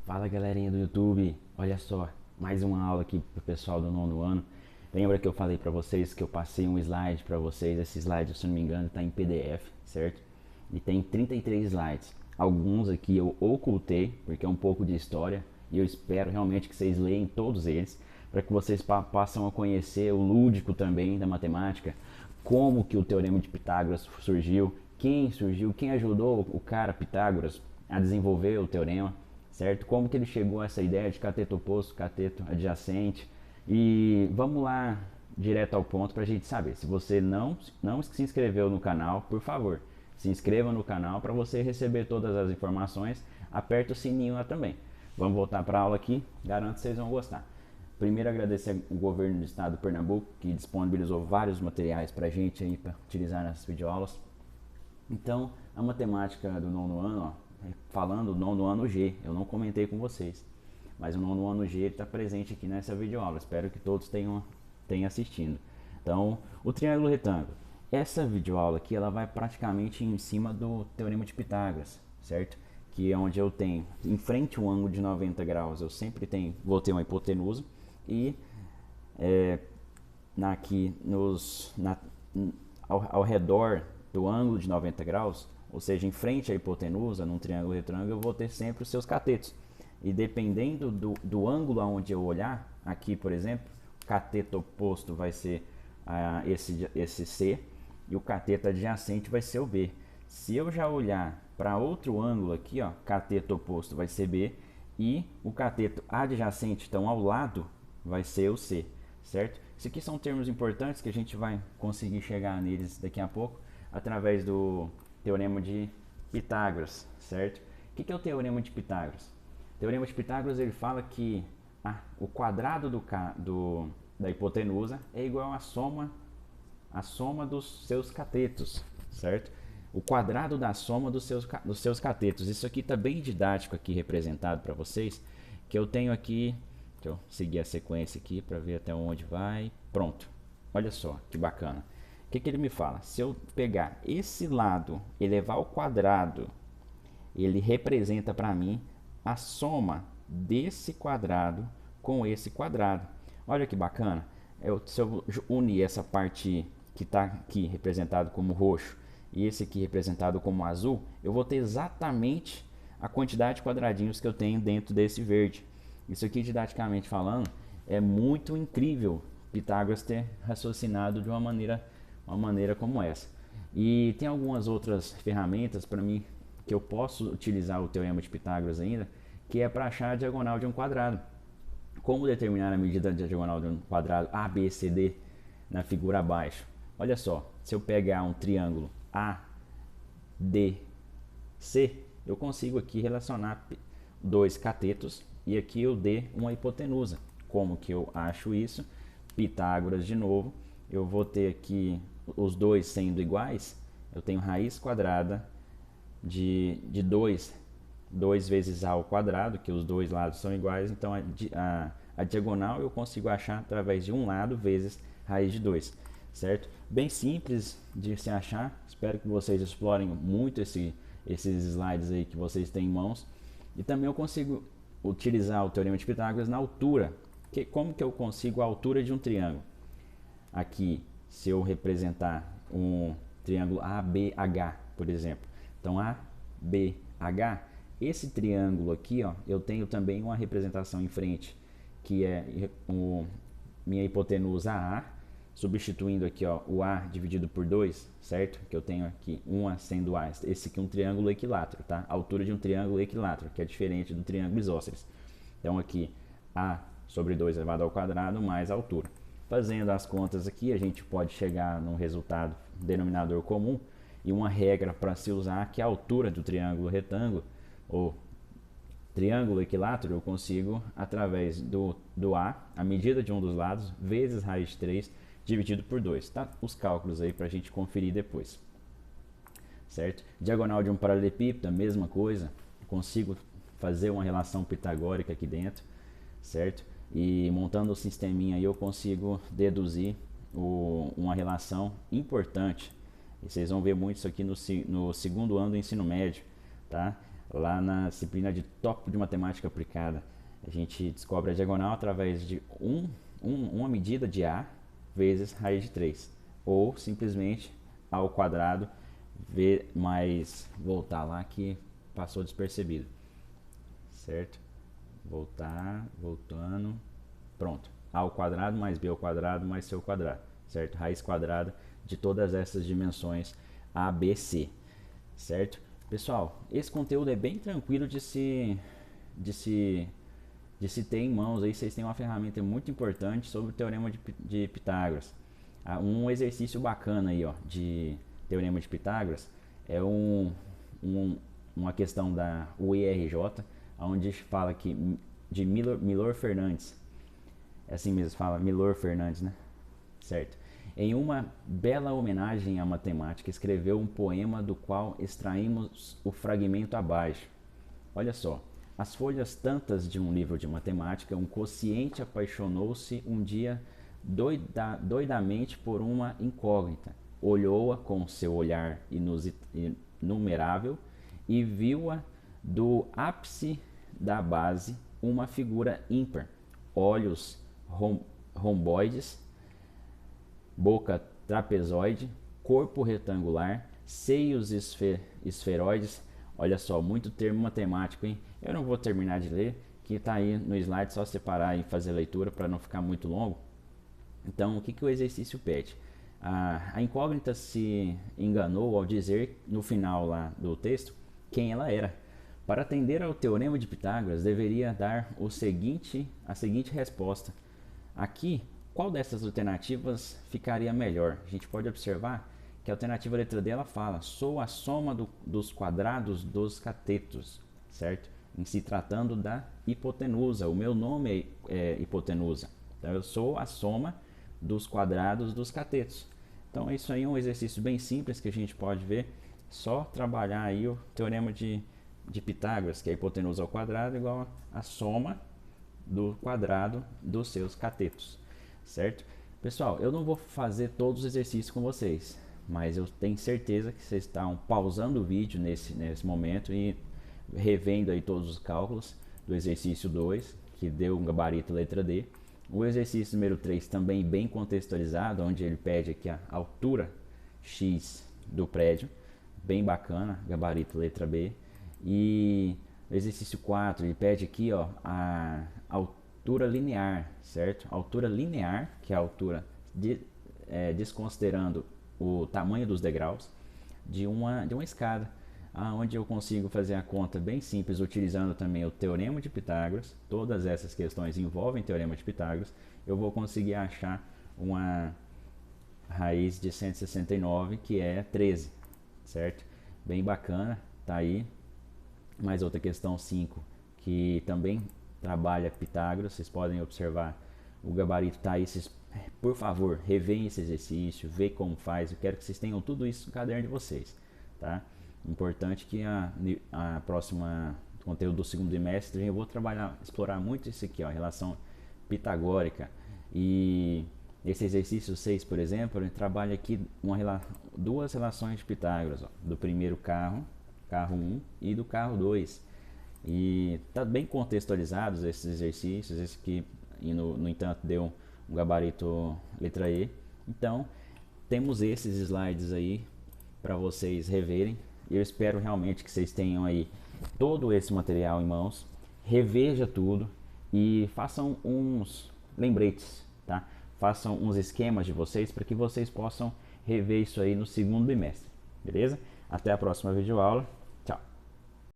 Fala galerinha do YouTube, olha só, mais uma aula aqui pro pessoal do nono ano. Lembra que eu falei pra vocês que eu passei um slide pra vocês? Esse slide, se não me engano, tá em PDF, certo? E tem 33 slides. Alguns aqui eu ocultei, porque é um pouco de história, e eu espero realmente que vocês leiam todos eles, para que vocês passem a conhecer o lúdico também da matemática, como que o Teorema de Pitágoras surgiu, quem ajudou o cara Pitágoras a desenvolver o teorema, certo? Como que ele chegou a essa ideia de cateto oposto, cateto adjacente. E vamos lá direto ao ponto para a gente saber. Se você não se inscreveu no canal, por favor, se inscreva no canal para você receber todas as informações. Aperta o sininho lá também. Vamos voltar para a aula aqui, garanto que vocês vão gostar. Primeiro agradecer ao governo do estado de Pernambuco, que disponibilizou vários materiais para a gente aí para utilizar nas videoaulas. Então, a matemática do nono ano, ó, falando do nono ano G, eu não comentei com vocês, mas o nono ano G está presente aqui nessa videoaula. Espero que todos tenham assistindo. Então, o triângulo retângulo. Essa videoaula aqui, ela vai praticamente em cima do Teorema de Pitágoras, certo? Que é onde eu tenho, em frente um ângulo de 90 graus, eu sempre vou ter uma hipotenusa, e aqui ao redor do ângulo de 90 graus, ou seja, em frente à hipotenusa, num triângulo retângulo, eu vou ter sempre os seus catetos. E dependendo do ângulo aonde eu olhar, aqui por exemplo, o cateto oposto vai ser esse C, e o cateto adjacente vai ser o B. Se eu já olhar para outro ângulo aqui, ó, cateto oposto vai ser B, e o cateto adjacente, então ao lado, vai ser o C, certo? Isso aqui são termos importantes que a gente vai conseguir chegar neles daqui a pouco, através do Teorema de Pitágoras, certo? O que é o Teorema de Pitágoras? O Teorema de Pitágoras ele fala que o quadrado da hipotenusa é igual à soma dos seus catetos, certo? O quadrado da soma dos seus catetos. Isso aqui está bem didático aqui representado para vocês, que eu tenho aqui. Deixa eu seguir a sequência aqui para ver até onde vai. Pronto. Olha só que bacana. O que ele me fala? Se eu pegar esse lado, elevar ao quadrado, ele representa para mim a soma desse quadrado com esse quadrado. Olha que bacana. Se eu unir essa parte que está aqui representado como roxo e esse aqui representado como azul, eu vou ter exatamente a quantidade de quadradinhos que eu tenho dentro desse verde. Isso aqui, didaticamente falando, é muito incrível Pitágoras ter raciocinado de uma maneira como essa. E tem algumas outras ferramentas para mim que eu posso utilizar o Teorema de Pitágoras ainda, que é para achar a diagonal de um quadrado. Como determinar a medida da diagonal de um quadrado ABCD na figura abaixo? Olha só, se eu pegar um triângulo ADC, eu consigo aqui relacionar dois catetos e aqui eu dê uma hipotenusa. Como que eu acho isso? Pitágoras de novo, eu vou ter aqui os dois sendo iguais, eu tenho raiz quadrada de 2 vezes a ao quadrado, que os dois lados são iguais, então a diagonal eu consigo achar através de um lado vezes raiz de 2, certo? Bem simples de se achar, espero que vocês explorem muito esses slides aí que vocês têm em mãos, e também eu consigo utilizar o Teorema de Pitágoras na altura. Como que eu consigo a altura de um triângulo? Aqui, se eu representar um triângulo ABH, por exemplo. Então, ABH, esse triângulo aqui, ó, eu tenho também uma representação em frente, que é minha hipotenusa A, substituindo aqui, ó, o A dividido por 2, certo? Que eu tenho aqui, uma sendo A. Esse aqui é um triângulo equilátero, tá? A altura de um triângulo equilátero, que é diferente do triângulo isósceles. Então, aqui, A sobre 2 elevado ao quadrado mais a altura. Fazendo as contas aqui, a gente pode chegar num resultado denominador comum e uma regra para se usar, que é a altura do triângulo retângulo ou triângulo equilátero, eu consigo através do a medida de um dos lados, vezes raiz de 3, dividido por 2. Tá? Os cálculos aí para a gente conferir depois. Certo? Diagonal de um paralelepípedo, a mesma coisa. Consigo fazer uma relação pitagórica aqui dentro, certo? E montando o sisteminha aí eu consigo deduzir uma relação importante. E vocês vão ver muito isso aqui no segundo ano do ensino médio, tá? lá na disciplina de tópico de matemática aplicada. A gente descobre a diagonal através de uma medida de A vezes raiz de 3. Ou simplesmente A ao quadrado, mais voltar lá que passou despercebido. Certo? Voltando. Pronto. A ao quadrado mais B ao quadrado mais C ao quadrado. Certo? Raiz quadrada de todas essas dimensões A, B, C. Certo? Pessoal, esse conteúdo é bem tranquilo de se ter em mãos. Aí vocês têm uma ferramenta muito importante sobre o Teorema de Pitágoras. Um exercício bacana aí, ó, de Teorema de Pitágoras é uma questão da UERJ, onde fala que de Milor Fernandes. É assim mesmo, fala Milor Fernandes, né? Certo. Em uma bela homenagem à matemática, escreveu um poema do qual extraímos o fragmento abaixo. Olha só. As folhas tantas de um livro de matemática, um consciente apaixonou-se um dia doidamente por uma incógnita. Olhou-a com seu olhar inumerável e viu-a do ápice da base uma figura ímpar, olhos romboides, boca trapezoide, corpo retangular, seios esferoides. Olha só, muito termo matemático, hein? Eu não vou terminar de ler, que está aí no slide, só separar e fazer a leitura para não ficar muito longo. Então, o que o exercício pede? A incógnita se enganou ao dizer no final lá do texto quem ela era. Para atender ao Teorema de Pitágoras, deveria dar a seguinte resposta. Aqui, qual dessas alternativas ficaria melhor? A gente pode observar que a alternativa letra D ela fala: sou a soma dos quadrados dos catetos, certo? Em se tratando da hipotenusa, o meu nome é hipotenusa. Então eu sou a soma dos quadrados dos catetos. Então isso aí é um exercício bem simples que a gente pode ver. Só trabalhar aí o Teorema de Pitágoras, que é a hipotenusa ao quadrado igual a soma do quadrado dos seus catetos, certo? Pessoal, eu não vou fazer todos os exercícios com vocês, mas eu tenho certeza que vocês estão pausando o vídeo nesse momento e revendo aí todos os cálculos do exercício 2, que deu um gabarito letra D. O exercício número 3 também bem contextualizado, onde ele pede aqui a altura X do prédio, bem bacana, gabarito letra B. E o exercício 4, ele pede aqui, ó, a altura linear, certo? Altura linear, que é a altura desconsiderando o tamanho dos degraus de uma escada, onde eu consigo fazer a conta bem simples utilizando também o Teorema de Pitágoras. Todas essas questões envolvem Teorema de Pitágoras. Eu vou conseguir achar uma raiz de 169 que é 13, certo? Bem bacana, tá aí. Mais outra questão 5 que também trabalha Pitágoras. Vocês podem observar, o gabarito tá aí. Vocês, por favor, reveem esse exercício, vê como faz. Eu quero que vocês tenham tudo isso no caderno de vocês, tá? Importante que a próxima conteúdo do segundo semestre eu vou explorar muito isso aqui, ó, relação pitagórica. E esse exercício 6, por exemplo, ele trabalha aqui duas relações de Pitágoras, ó, do primeiro carro 1 e do carro 2. E tá bem contextualizados esses exercícios, esse que no entanto deu um gabarito letra E. Então, temos esses slides aí para vocês reverem. Eu espero realmente que vocês tenham aí todo esse material em mãos. Reveja tudo e façam uns lembretes, tá? Façam uns esquemas de vocês para que vocês possam rever isso aí no segundo bimestre, beleza? Até a próxima videoaula.